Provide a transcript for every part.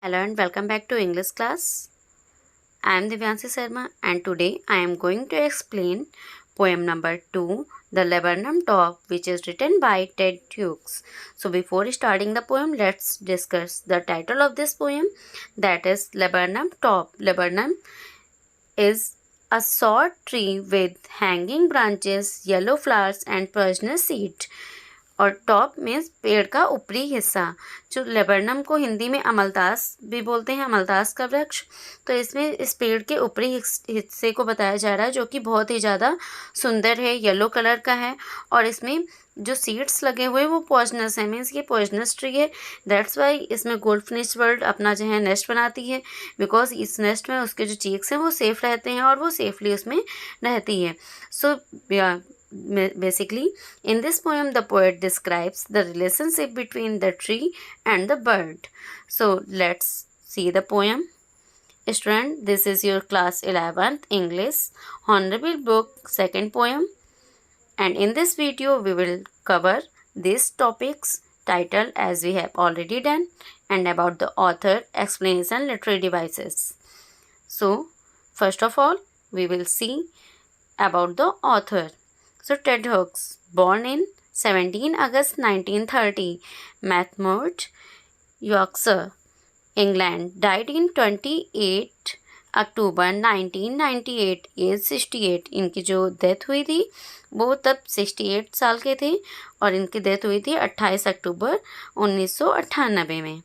Hello and welcome back to English class. I am Divyanshi Sharma and today I am going to explain poem number 2, The Laburnum Top, which is written by Ted Hughes. So before starting the poem, let's discuss the title of this poem, that is Laburnum Top. Laburnum is a short tree with hanging branches, yellow flowers and poisonous seed. और top means पेड़ का ऊपरी हिस्सा। जो laburnum को हिंदी में अमलतास भी बोलते हैं, अमलतास का वृक्ष। तो इसमें इस पेड़ के ऊपरी हिस्से को बताया जा रहा है जो कि बहुत ही ज़्यादा सुंदर है, येलो कलर का है। और इसमें जो सीड्स लगे हुए वो पॉइजनस है, मीन्स ये पॉइजनस ट्री है। दैट्स वाई इसमें गोल्ड फिनिश बर्ड अपना जो है नेस्ट बनाती है, बिकॉज इस नेस्ट में उसके जो चीक्स हैं वो सेफ़ रहते हैं और वो सेफली उसमें रहती है। सो basically in this poem the poet describes the relationship between the tree and the bird. So let's see the poem. Student, this is your class 11th English honorable book second poem, and in this video we will cover these topics title as we have already done, and about the author, explanation, literary devices. So first of all we will see about the author. So Ted Hughes, born in 17 August 1930, Mathmoor, Yorkshire, England, died in 28 October 1998, age 68। इनकी जो death हुई थी वो तब 68 साल के थे और इनकी डेथ हुई थी 28 अक्टूबर 1998 में,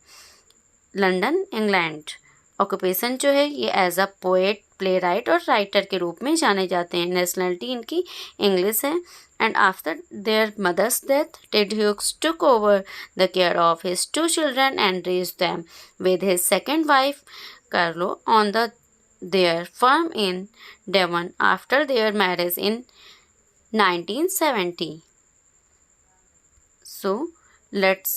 लंदन, इंग्लैंड। ऑक्यूपेशन जो है ये as a poet, playwright और राइटर के रूप में जाने जाते हैं। नेशनलिटी इनकी इंग्लिश है। And after their mother's death Ted Hughes took over the care of his 2 children and raised them with his second wife Carol on their farm in Devon after their marriage in 1970. So let's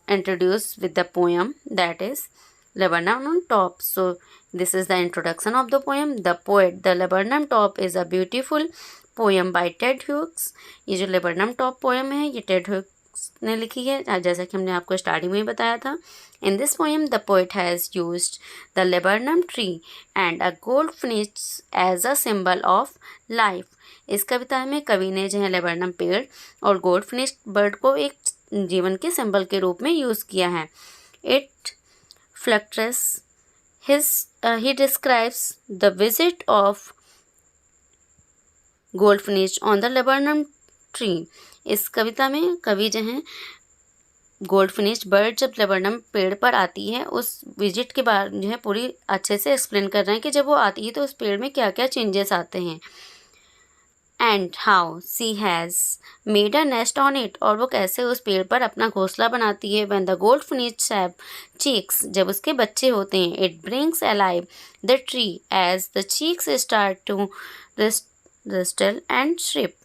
introduce with the poem, that is Laburnum Top. So this is the introduction of the poem. The poet, The Laburnum Top is a beautiful poem by Ted Hughes. ये जो Laburnum Top poem है ये Ted Hughes ने लिखी है, जैसा कि हमने आपको स्टार्टिंग में ही बताया था। In this poem the poet has used the laburnum tree and a goldfinch as a symbol of life. इस कविता में कवि ने जो है लेबरनम पेड़ और गोल्डफिनिश बर्ड को एक जीवन के सिंबल के रूप में यूज़ किया है। It flutters he describes the visit of goldfinch on the laburnum tree. इस कविता में कवि जो हैं गोल्डफिनिश बर्ड जब लेबरनम पेड़ पर आती है उस विजिट के बारे जो है पूरी अच्छे से एक्सप्लेन कर रहे हैं कि जब वो आती है तो उस पेड़ में क्या क्या चेंजेस आते हैं। And how she has made a nest on it, और वो कैसे उस पेड़ पर अपना घोंसला बनाती है। When the goldfinch have chicks, जब उसके बच्चे होते हैं। It brings alive the tree as the chicks start to rustle and chirp.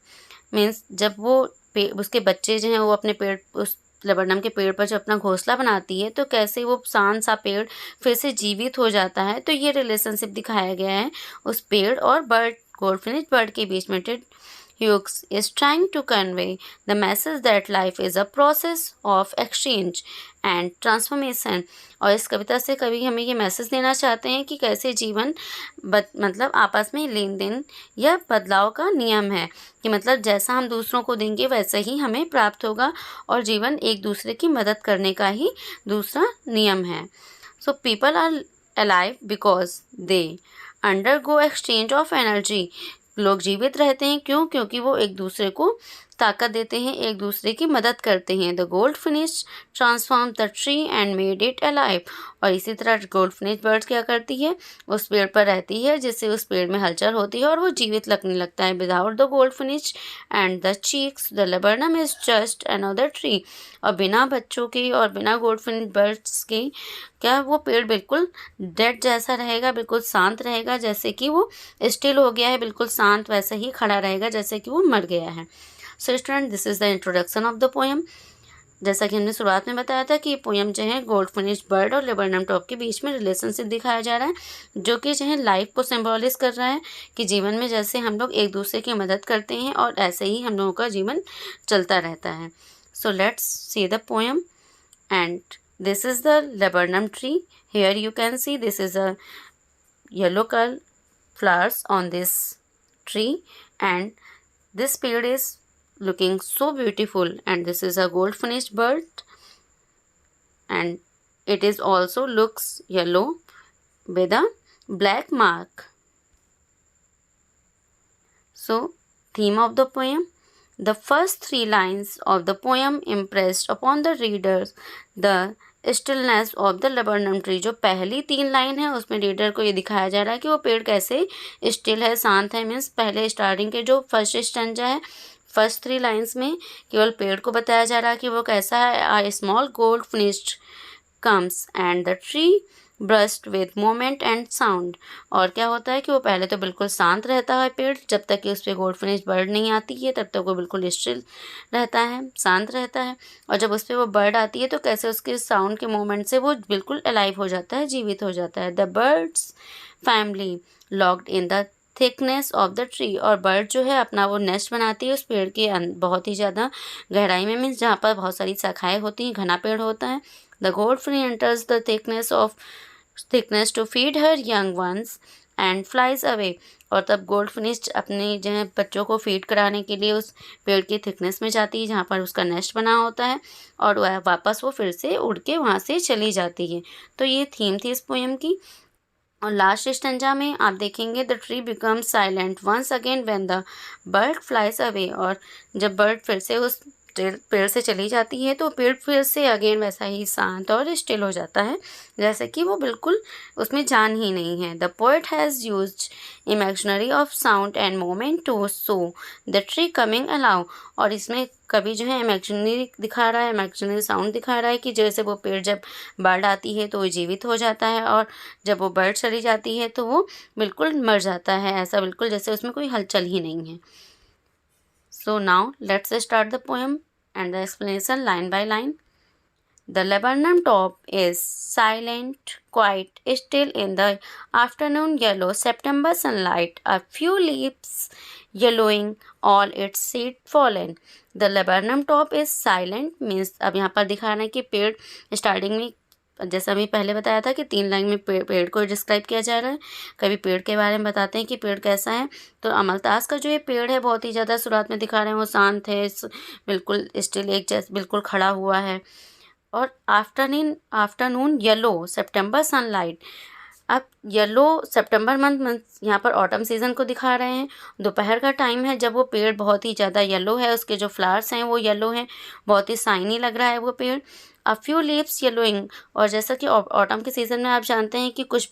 Means जब वो उसके बच्चे जो हैं वो अपने पेड़ उस लेबरनम के पेड़ पर जो अपना घोंसला बनाती है तो कैसे वो शान सा पेड़ फिर से जीवित हो जाता है। तो ये रिलेशनशिप दिखाया गया है उस पेड़ और बर्ड, गोल्डफिनिश बर्ड के बीच में। Ted Hughes is trying to convey the message that life is a process of exchange and transformation. और इस कविता से कवि हमें ये मैसेज देना चाहते हैं कि कैसे जीवन मतलब आपस में लेन देन या बदलाव का नियम है, कि मतलब जैसा हम दूसरों को देंगे वैसे ही हमें प्राप्त होगा और जीवन एक दूसरे की मदद करने का ही दूसरा नियम है। So people are alive because they undergo exchange of energy. लोग जीवित रहते हैं क्यों? क्योंकि वो एक दूसरे को ताकत देते हैं, एक दूसरे की मदद करते हैं। The goldfinch transform the tree and made it alive. और इसी तरह गोल्डफिनिश बर्ड क्या करती है, उस पेड़ पर रहती है जिससे उस पेड़ में हलचल होती है और वो जीवित लगने लगता है। Without the goldfinch and the chicks the laburnum is just another tree. और बिना बच्चों के और बिना गोल्डफिनिश बर्ड्स के क्या वो पेड़ बिल्कुल डेड जैसा रहेगा, बिल्कुल शांत रहेगा, जैसे कि वो स्टिल हो गया है, बिल्कुल शांत वैसे ही खड़ा रहेगा जैसे कि वो मर गया है। So student, this is the introduction of the poem. जैसा कि हमने शुरुआत में बताया था कि पोएम जो है गोल्डफिनिश बर्ड और लेबरनम टॉप के बीच में रिलेशनशिप दिखाया जा रहा है, जो कि जो है लाइफ को सिम्बॉलाइज कर रहा है कि जीवन में जैसे हम लोग एक दूसरे की मदद करते हैं और ऐसे ही हम लोगों का जीवन चलता रहता है। So let's see the poem and this is the laburnum tree. Here you can see this is a yellow color flowers on this tree, and this bird is looking so beautiful, and this is a gold finished bird, and it is also looks yellow with a black mark. So, theme of the poem. The first 3 lines of the poem impressed upon the readers the stillness of the laburnum tree. जो पहली 3 line है उसमें reader को ये दिखाया जा रहा है कि वो पेड़ कैसे स्टिल है, शांत है। मीन्स पहले स्टार्टिंग के जो फर्स्ट स्टैंजा है, फर्स्ट 3 लाइन्स में केवल पेड़ को बताया जा रहा है कि वो कैसा है। A small goldfinch comes and the tree burst with moment and sound. और क्या होता है कि वो पहले तो बिल्कुल शांत रहता है पेड़, जब तक कि उस पर गोल्ड फिनिश बर्ड नहीं आती है तब तक वो बिल्कुल स्टिल रहता है, शांत रहता है। और जब उस पर वो बर्ड आती है तो कैसे उसके साउंड के मोमेंट से वो बिल्कुल अलाइव हो जाता है, जीवित हो जाता है। The birds family locked in the thickness of the tree. और बर्ड जो है अपना वो नेस्ट बनाती है उस पेड़ के बहुत ही ज़्यादा गहराई में, मीन्स जहाँ पर बहुत सारी शाखाएँ होती हैं, घना पेड़ होता है। The goldfinch enters the thickness to feed her young ones and flies away। और तब गोल्ड फिनिश अपने जो है बच्चों को फीड कराने के लिए उस पेड़ की थिकनेस में जाती है जहाँ पर उसका नेस्ट बना होता है, और वह वापस वो फिर से उड़ के वहाँ से चली जाती है। तो ये थीम थी इस पोएम की। और लास्ट स्टेंजा में आप देखेंगे the tree becomes silent once again when the bird flies away. और जब बर्ड फिर से उस पेड़ से चली जाती है तो पेड़ फिर से अगेन वैसा ही शांत और स्टिल हो जाता है, जैसे कि वो बिल्कुल उसमें जान ही नहीं है। The poet has used imaginary of sound and moment to show the tree coming alive. और इसमें कभी जो है इमेजिनरी दिखा रहा है, इमेजिनरी साउंड दिखा रहा है कि जैसे वो पेड़ जब बर्ड आती है तो वो जीवित हो जाता है, और जब वो बर्ड चली जाती है तो वो बिल्कुल मर जाता है, ऐसा बिल्कुल जैसे उसमें कोई हलचल ही नहीं है। So now let's start the poem and the explanation line by line. The laburnum top is silent, quiet, still in the afternoon yellow September sunlight. A few leaves yellowing, all its seed fallen. The laburnum top is silent means अब यहाँ पर दिखा रहे हैं कि पेड़ starting में जैसा अभी पहले बताया था कि 3 लाइन में पेड़ को डिस्क्राइब किया जा रहा है। कभी पेड़ के बारे में बताते हैं कि पेड़ कैसा है। तो अमलतास का जो ये पेड़ है बहुत ही ज़्यादा शुरुआत में दिखा रहे हैं वो शांत है, बिल्कुल स्टिल एक जैसे बिल्कुल खड़ा हुआ है। और आफ्टरनून येलो सितंबर सनलाइट। अब येलो सितंबर मंथ यहाँ पर ऑटम सीज़न को दिखा रहे हैं। दोपहर का टाइम है जब वो पेड़ बहुत ही ज़्यादा येलो है, उसके जो फ्लावर्स हैं वो येलो हैं, बहुत ही शाइनी लग रहा है वो पेड़। A few leaves yellowing. और जैसा कि ऑटम के सीज़न में आप जानते हैं कि कुछ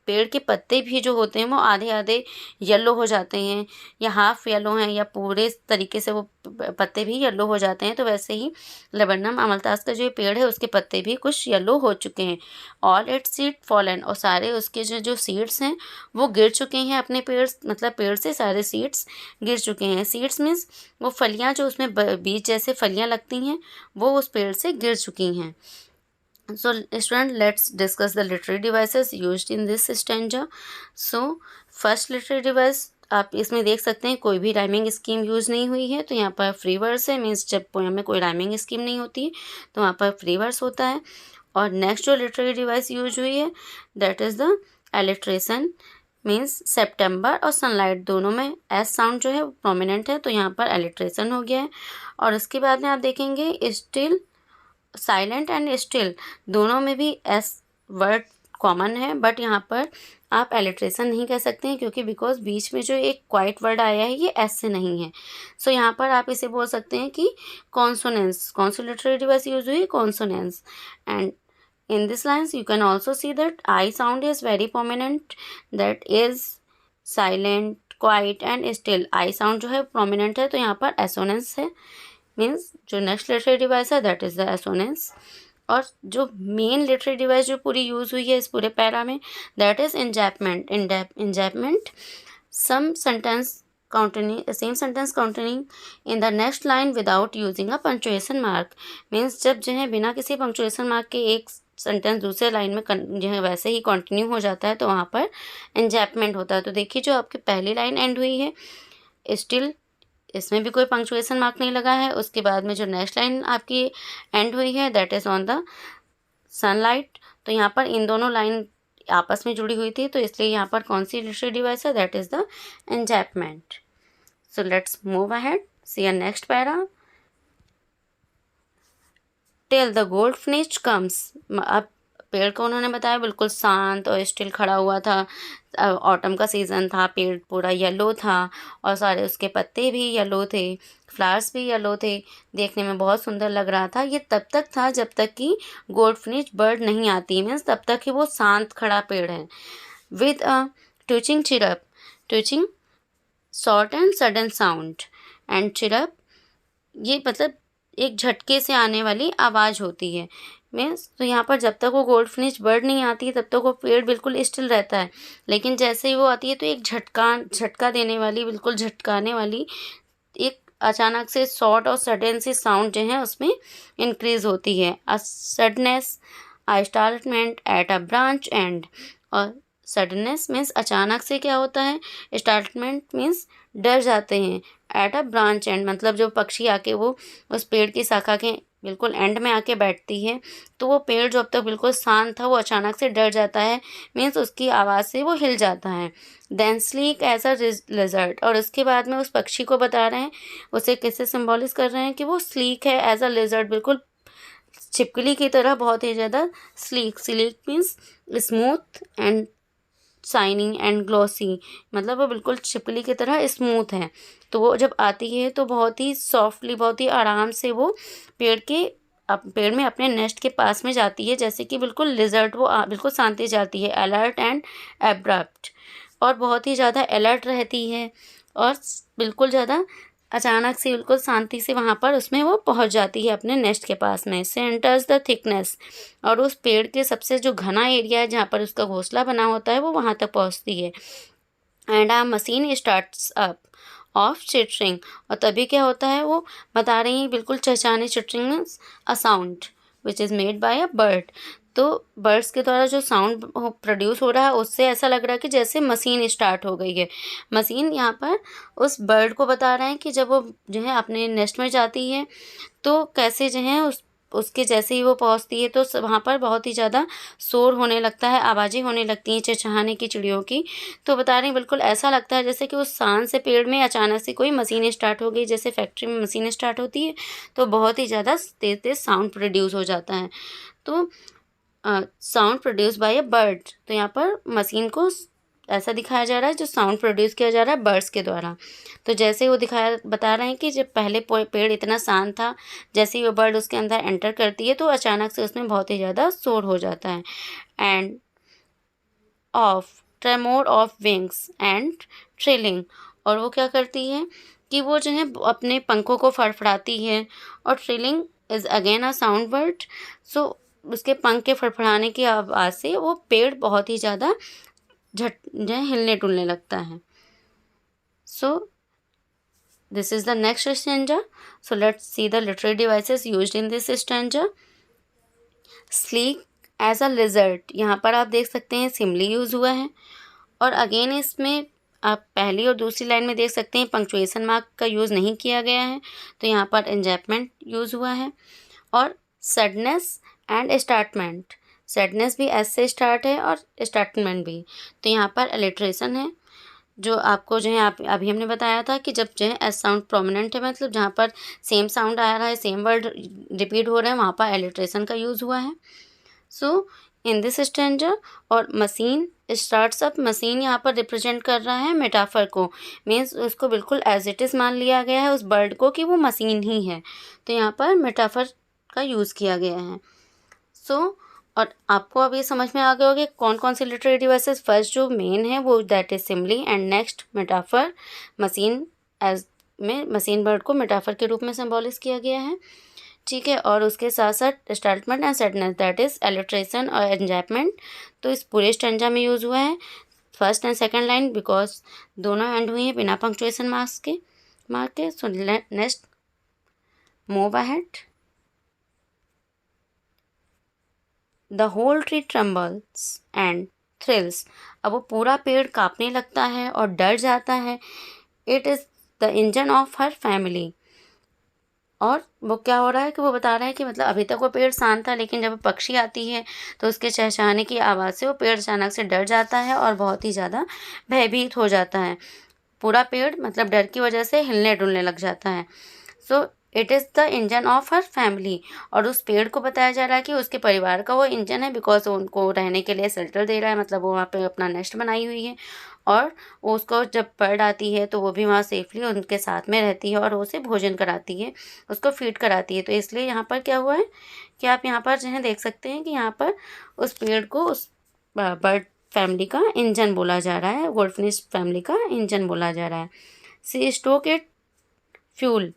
पेड़ के पत्ते भी जो होते हैं वो आधे आधे येलो हो जाते हैं, या हाफ येलो हैं, या पूरे तरीके से वो पत्ते भी येलो हो जाते हैं। तो वैसे ही लेबनम अमलतास का जो पेड़ है उसके पत्ते भी कुछ येलो हो चुके हैं। All it's seed fallen. और सारे उसके जो सीड्स हैं वो गिर चुके हैं अपने पेड़, मतलब पेड़ से सारे सीड्स गिर चुके हैं। सीड्स मीन्स वो फलियाँ जो उसमें बीज जैसे फलियाँ लगती हैं वो उस पेड़ से गिर चुकी हैं। So student, let's discuss the literary devices used in this stanza. So first literary device आप इसमें देख सकते हैं कोई भी राइमिंग स्कीम यूज़ नहीं हुई है। तो यहाँ पर फ्री वर्स है, मीन्स जब पोएम में कोई राइमिंग स्कीम नहीं होती है तो वहाँ पर फ्री वर्स होता है। और नेक्स्ट जो लिटरेरी डिवाइस यूज हुई है that is the alliteration, means September और सनलाइट दोनों में एस साउंड जो है प्रोमिनेंट है, तो यहाँ पर एलिट्रेशन हो गया है। और उसके बाद में आप देखेंगे स्टिल, साइलेंट एंड स्टिल दोनों में भी एस वर्ड कॉमन है, बट यहाँ पर आप एलिट्रेशन नहीं कह सकते हैं क्योंकि बिकॉज बीच में जो एक क्वाइट वर्ड आया है ये एस से नहीं है। सो यहाँ पर आप इसे बोल सकते हैं कि कॉन्सोनेंस, कौन सी लिटरेरी डिवाइस यूज हुई, consonance. And in this lines you can also see that I sound is very prominent, that is silent, quiet and still। I sound जो है prominent है तो यहाँ पर assonance है, मीन्स जो नेक्स्ट लिटरेरी डिवाइस है दैट इज़ द एसोनेंस। और जो मेन लिटरेरी डिवाइस जो पूरी यूज़ हुई है इस पूरे पैरा में that is enjambment. Enjambment same sentence containing same sentence containing in the next line without using a punctuation mark. Means जब जो है बिना किसी पंक्चुएशन मार्क के एक सेंटेंस दूसरे लाइन में जो है वैसे ही कंटिन्यू हो जाता है तो वहाँ पर इंजैपमेंट होता है। तो देखिए जो आपकी पहली लाइन एंड हुई है स्टिल, इसमें भी कोई पंक्चुएशन मार्क नहीं लगा है। उसके बाद में जो नेक्स्ट लाइन आपकी एंड हुई है that is on the sunlight, तो यहाँ पर इन दोनों लाइन आपस में जुड़ी हुई थी, तो इसलिए यहाँ पर कौन सी लिटरेरी डिवाइस है, that is the enjambment. So let's move ahead, see a next para. Till the goldfish comes. अब पेड़ को उन्होंने बताया बिल्कुल शांत और स्टिल खड़ा हुआ था. ऑटम का सीज़न था, पेड़ पूरा येलो था और सारे उसके पत्ते भी येलो थे, फ्लावर्स भी येलो थे, देखने में बहुत सुंदर लग रहा था. ये तब तक था जब तक कि गोल्डफिश बर्ड नहीं आती, मीन्स तब तक कि वो शांत खड़ा पेड़ है. With a twitching chirp, twitching short and sudden sound and chirp, ये मतलब एक झटके से आने वाली आवाज़ होती है. मीन्स तो यहाँ पर जब तक वो गोल्डफिश बर्ड नहीं आती है तब तक वो पेड़ बिल्कुल स्टिल रहता है, लेकिन जैसे ही वो आती है तो एक झटका देने वाली, बिल्कुल झटकाने वाली एक अचानक से शॉर्ट और सडन सी साउंड जो है उसमें इंक्रीज होती है. अ सडनेस, अ स्टार्टमेंट एट अ ब्रांच एंड. और सडननेस मीन्स अचानक से क्या होता है, स्टार्टमेंट मीन्स डर जाते हैं, एट अ ब्रांच एंड मतलब जो पक्षी आके वो उस पेड़ की शाखा के बिल्कुल एंड में आके बैठती है, तो वो पेड़ जो अब तक बिल्कुल शांत था वो अचानक से डर जाता है, मीन्स उसकी आवाज़ से वो हिल जाता है. Then sleek as a lizard, और उसके बाद में उस पक्षी को बता रहे हैं, उसे किससे सिम्बॉलिस कर रहे हैं कि वो स्लीक है एज अ लिजर्ड, बिल्कुल छिपकली की तरह बहुत ही ज़्यादा sleek. Sleek means smooth and shining and glossy, मतलब वो बिल्कुल छिपकली की तरह स्मूथ है. तो वो जब आती है तो बहुत ही सॉफ्टली, बहुत ही आराम से वो पेड़ में अपने नेस्ट के पास में जाती है, जैसे कि बिल्कुल लिजर्ट वो बिल्कुल शांति जाती है. अलर्ट एंड एब्रप्ट, और बहुत ही ज़्यादा अलर्ट रहती है और बिल्कुल ज़्यादा अचानक से बिल्कुल शांति से वहाँ पर उसमें वो पहुँच जाती है अपने नेस्ट के पास में. से एंटर्स द थिकनेस, और उस पेड़ के सबसे जो घना एरिया है जहाँ पर उसका घोंसला बना होता है वो वहाँ तक पहुँचती है. And a machine starts up of chittering, और तभी क्या होता है वो बता रही हैं बिल्कुल चहचहाने. Chittering means a sound which is made by a bird. तो बर्ड्स के द्वारा जो साउंड प्रोड्यूस हो रहा है उससे ऐसा लग रहा है कि जैसे मशीन स्टार्ट हो गई है. मशीन यहाँ पर उस बर्ड को बता रहे हैं कि जब वो जो है अपने नेस्ट में जाती है तो कैसे जो है उसके जैसे ही वो पहुँचती है तो वहाँ पर बहुत ही ज़्यादा शोर होने लगता है, आवाज़ें होने लगती हैं चहचहाने की चिड़ियों की. तो बता रहे हैं बिल्कुल ऐसा लगता है जैसे कि उस शान से पेड़ में अचानक से कोई मशीन स्टार्ट हो गई, जैसे फैक्ट्री में मशीन स्टार्ट होती है तो बहुत ही ज़्यादा तेज़ तेज़ साउंड प्रोड्यूस हो जाता है. तो sound produce by a bird, तो यहाँ पर मशीन को ऐसा दिखाया जा रहा है जो साउंड प्रोड्यूस किया जा रहा है बर्ड्स के द्वारा. तो जैसे वो बता रहे हैं कि जब पहले पेड़ इतना शांत था, जैसे ही वो बर्ड उसके अंदर एंटर करती है तो अचानक से उसमें बहुत ही ज़्यादा शोर हो जाता है. End of tremor of wings and trilling, और वो क्या करती है कि वो जो है अपने पंखों को फड़फड़ाती है. और trilling is again a sound word. So उसके पंख के फड़फड़ाने की आवाज़ से वो पेड़ बहुत ही ज़्यादा झट जो है हिलने डुलने लगता है. So this is the next stanza. So let's see the literary devices used in this stanza. Sleek as a lizard, यहाँ पर आप देख सकते हैं सिमली यूज़ हुआ है. और अगेन इसमें आप पहली और दूसरी लाइन में देख सकते हैं पंक्चुएशन मार्क का यूज़ नहीं किया गया है, तो यहाँ पर एंजैपमेंट यूज़ हुआ है. और सडनेस एंड स्टार्टमेंट, सैडनेस भी एस से स्टार्ट है और स्टार्टमेंट भी, तो यहाँ पर अलिट्रेशन है. जो आपको जो है आप अभी हमने बताया था कि जब जो है एस साउंड प्रोमिनेंट है, मतलब जहाँ पर सेम साउंड आ रहा है, सेम वर्ड रिपीट हो रहे हैं, वहाँ पर अलिट्रेशन का यूज़ हुआ है. सो इन दिस स्टैंजा, और मशीन स्टार्ट्स अप, मशीन यहाँ पर रिप्रेजेंट कर रहा है मेटाफर को, मीन्स उसको बिल्कुल एज इट इज़ मान लिया गया है उस बर्ड को कि वो मशीन ही है, तो यहाँ पर मेटाफर का यूज़ किया गया है. सो और आपको अब ये समझ में आ गया होगा कि कौन कौन से लिटरेरी डिवाइसेस. फर्स्ट जो मेन है वो that is simile, and next metaphor. Machine age में मशीन बर्ड को मेटाफर के रूप में सिंबॉलिस किया गया है, ठीक है. और उसके साथ साथ स्टार्टमेंट एंड सडनेस दैट इज एलिट्रेशन और एंजैपमेंट, तो इस पूरे स्टैंजा में यूज़ हुआ है first and second line, because दोनों एंड हुई हैं बिना पंक्चुएशन मार्क के. So next move ahead. The whole tree trembles and thrills, अब वो पूरा पेड़ कांपने लगता है और डर जाता है. It is the engine of her family. और वो क्या हो रहा है कि वो बता रहा है कि मतलब अभी तक वो पेड़ शांत था, लेकिन जब पक्षी आती है तो उसके चहचहाने की आवाज़ से वो पेड़ अचानक से डर जाता है और बहुत ही ज़्यादा भयभीत हो जाता है। पूरा पेड़ मतलब डर की वजह से हिलने डुलने लग जाता है। So it is the engine of her family. और उस पेड़ को बताया जा रहा है कि उसके परिवार का वो इंजन है, बिकॉज उनको रहने के लिए शेल्टर दे रहा है, मतलब वो वहाँ पे अपना नेस्ट बनाई हुई है। और उसको जब बर्ड आती है तो वो भी वहाँ सेफली उनके साथ में रहती है और उसे भोजन कराती है, उसको फीड कराती है। तो इसलिए यहाँ पर क्या हुआ है कि आप यहाँ पर जो है देख सकते हैं कि यहाँ पर उस पेड़ को उस बर्ड फैमिली का इंजन बोला जा रहा है, गोल्डफिश फैमिली का इंजन बोला जा रहा है। She stoke it fuel.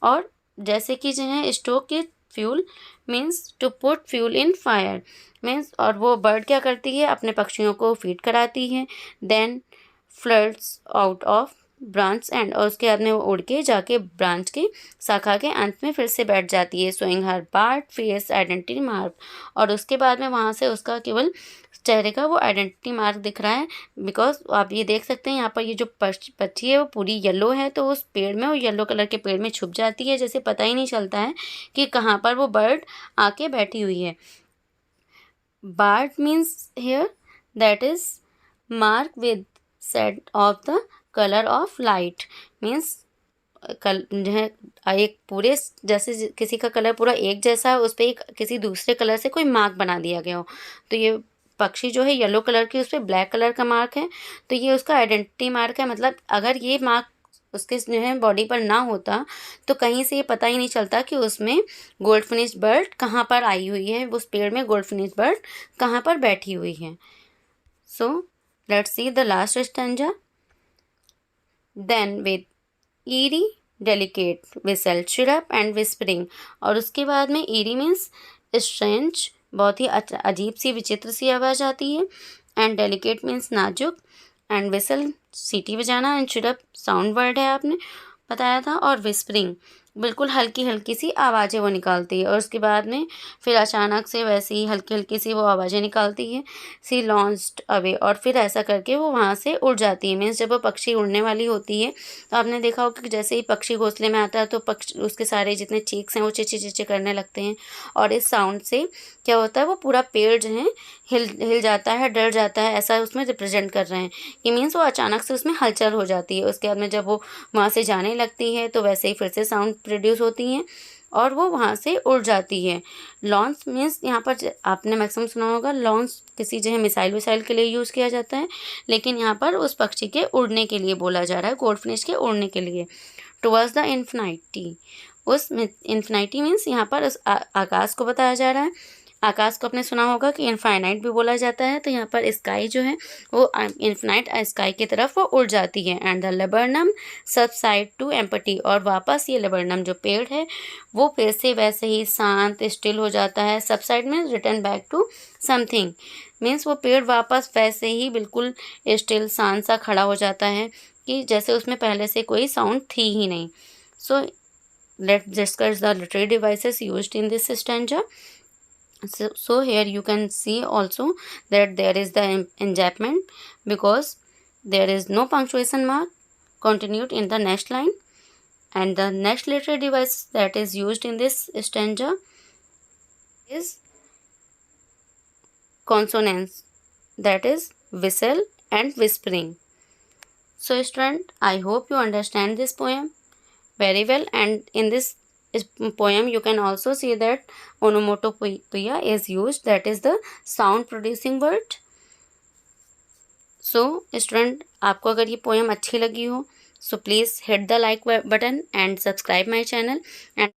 और जैसे कि जो है stoke it fuel means to put fuel in fire means, और वो बर्ड क्या करती है, अपने पक्षियों को फीड कराती है। Then floods out of branch end, और उसके बाद में वो उड़ के जाके ब्रांच के शाखा के अंत में फिर से बैठ जाती है। शोइंग हर पार्ट फेस आइडेंटिटी मार्क, और उसके बाद में वहाँ से उसका केवल चेहरे का वो आइडेंटिटी मार्क दिख रहा है। बिकॉज आप ये देख सकते हैं यहाँ पर ये जो पक्षी है वो पूरी येलो है, तो उस पेड़ में, वो येलो कलर के पेड़ में छुप जाती है, जैसे पता ही नहीं चलता है कि कहाँ पर वो बर्ड आके बैठी हुई है। Bart means here that is mark with set of the color of light means कल जो है एक पूरे जैसे किसी का कलर पूरा एक जैसा है, उस पर एक किसी दूसरे कलर से कोई मार्क बना दिया गया हो। तो ये पक्षी जो है येलो कलर की, उस पर ब्लैक कलर का मार्क है, तो ये उसका आइडेंटिटी मार्क है। मतलब अगर ये मार्क उसके जो है बॉडी पर ना होता तो कहीं से ये पता ही नहीं चलता कि उसमें गोल्ड फिनिश बर्ड कहाँ पर आई हुई है, उस पेड़ में गोल्ड फिनिश बर्ड कहाँ पर बैठी हुई है। So let's see the last stanza. Then with eerie delicate whistle chirp and whispering, और उसके बाद में ईरी मीन्स स्ट्रेंज, बहुत ही अजीब सी विचित्र सी आवाज़ आती है। एंड डेलिकेट मीन्स नाजुक, एंड विसल सीटी बजाना, एंड चिरप साउंड वर्ड है आपने बताया था, और विस्परिंग बिल्कुल हल्की हल्की सी आवाज़ें वो निकालती है। और उसके बाद में फिर अचानक से वैसे ही हल्की हल्की सी वो आवाज़ें निकालती है। सी लॉन्च्ड अवे, और फिर ऐसा करके वो वहाँ से उड़ जाती है। मीन्स जब वो पक्षी उड़ने वाली होती है तो आपने देखा होगा कि जैसे ही पक्षी घोंसले में आता है तो पक्षी उसके सारे जितने चीक्स हैं वो चिची चिची करने लगते हैं, और इस साउंड से क्या होता है, वो पूरा पेड़ जो है हिल जाता है, डर जाता है, ऐसा उसमें रिप्रेजेंट कर रहे हैं कि मीन्स वो अचानक से उसमें हलचल हो जाती है। उसके बाद में जब वो वहाँ से जाने लगती है तो वैसे ही फिर से साउंड प्रोड्यूस होती हैं और वो वहाँ से उड़ जाती है। लॉन्च मीन्स यहाँ पर आपने मैक्सिमम सुना होगा, लॉन्च किसी जो है मिसाइल विसाइल के लिए यूज़ किया जाता है, लेकिन यहाँ पर उस पक्षी के उड़ने के लिए बोला जा रहा है, गोल्डफिश के उड़ने के लिए। टुवर्ड्स द इन्फिनिटी, उस इन्फिनिटी मीन्स यहाँ पर उस आकाश को बताया जा रहा है। आकाश को आपने सुना होगा कि इनफाइनाइट भी बोला जाता है, तो यहाँ पर स्काई जो है वो इन्फिनाइट स्काई की तरफ वो उड़ जाती है। And the laburnum subside to empty, और वापस ये लेबरनम जो पेड़ है वो फिर से वैसे ही शांत स्टिल हो जाता है। Subside means return back to something, मीन्स वो पेड़ वापस वैसे ही बिल्कुल स्टिल शांत सा खड़ा हो जाता है कि जैसे उसमें पहले से कोई साउंड थी ही नहीं। So let's discuss the literary devices used in this stanza. So here you can see also that there is the enjambment because there is no punctuation mark continued in the next line, and the next literary device that is used in this stanza is consonants, that is whistle and whispering. So student, I hope you understand this poem very well, and in this poem you can also see that onomatopoeia is used, that is the sound producing word. So student, आपको अगर ये poem अच्छी लगी हो so please hit the like button and subscribe my channel and